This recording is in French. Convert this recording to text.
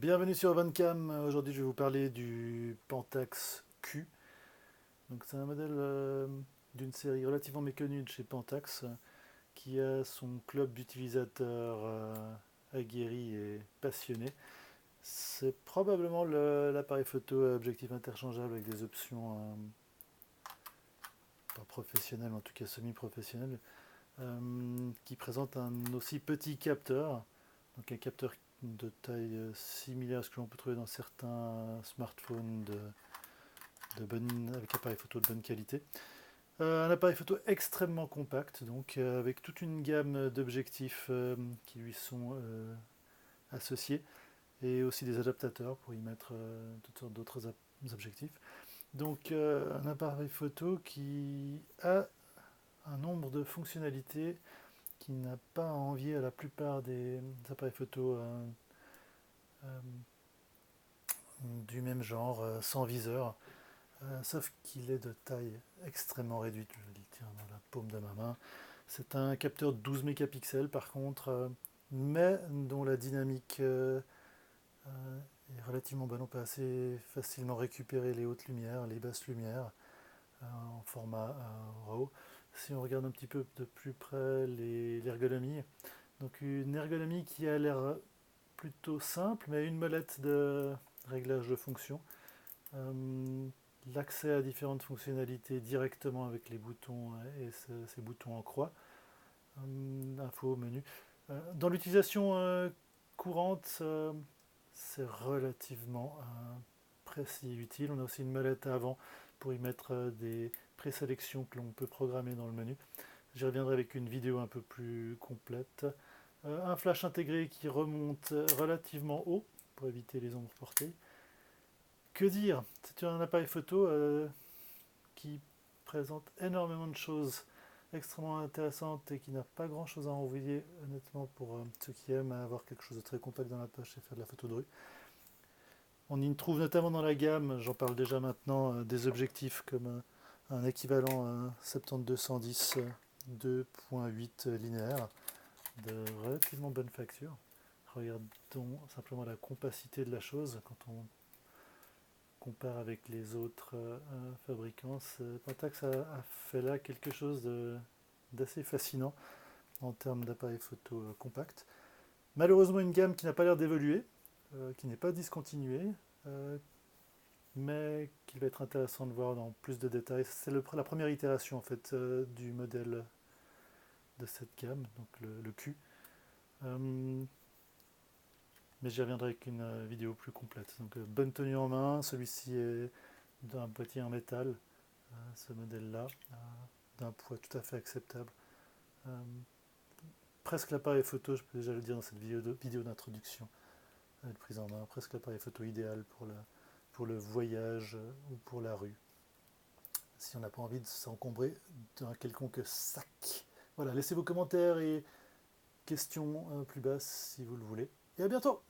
Bienvenue sur OneCam. Aujourd'hui, je vais vous parler du Pentax Q. Donc, c'est un modèle d'une série relativement méconnue de chez Pentax qui a son club d'utilisateurs aguerris et passionnés. C'est probablement l'appareil photo à objectif interchangeable avec des options pas professionnelles, mais en tout cas semi-professionnelles, qui présente un aussi petit capteur, donc un capteur de taille similaire à ce que l'on peut trouver dans certains smartphones avec appareil photo de bonne qualité. Un appareil photo extrêmement compact, donc avec toute une gamme d'objectifs qui lui sont associés, et aussi des adaptateurs pour y mettre toutes sortes d'autres objectifs. Donc un appareil photo qui a un nombre de fonctionnalités qui n'a pas à envier à la plupart des appareils photo euh, du même genre, sans viseur. Sauf qu'il est de taille extrêmement réduite, je le tiens dans la paume de ma main. C'est un capteur de 12 mégapixels par contre, mais dont la dynamique est relativement bonne. On peut assez facilement récupérer les hautes lumières, les basses lumières en format RAW. Si on regarde un petit peu de plus près l'ergonomie, donc une ergonomie qui a l'air plutôt simple, mais une molette de réglage de fonction. Euh, L'accès à différentes fonctionnalités directement avec les boutons et ces boutons en croix. Info, menu. Dans l'utilisation courante, c'est relativement précis et utile. On a aussi une molette à avant pour y mettre des présélections que l'on peut programmer dans le menu. J'y reviendrai avec une vidéo un peu plus complète. Un flash intégré qui remonte relativement haut pour éviter les ombres portées. Que dire? C'est un appareil photo qui présente énormément de choses extrêmement intéressantes et qui n'a pas grand chose à envoyer, honnêtement, pour ceux qui aiment avoir quelque chose de très compact dans la poche et faire de la photo de rue. On y trouve notamment dans la gamme, j'en parle déjà maintenant, des objectifs comme un équivalent 70-210 2.8 linéaire de relativement bonne facture. Regardons simplement la compacité de la chose quand on compare avec les autres fabricants. Pentax a fait là quelque chose d'assez fascinant en termes d'appareils photo compact. Malheureusement, une gamme qui n'a pas l'air d'évoluer, qui n'est pas discontinuée, euh, mais qu'il va être intéressant de voir dans plus de détails. C'est la première itération en fait du modèle de cette gamme, donc le Q. Mais j'y reviendrai avec une vidéo plus complète. Donc bonne tenue en main, celui-ci est d'un boîtier en métal, ce modèle-là, d'un poids tout à fait acceptable. Euh, Presque l'appareil photo, je peux déjà le dire dans cette vidéo d'introduction, de prise en main, presque l'appareil photo idéal pour le voyage ou pour la rue, si on n'a pas envie de s'encombrer d'un quelconque sac. Voilà, laissez vos commentaires et questions plus basses si vous le voulez. Et à bientôt!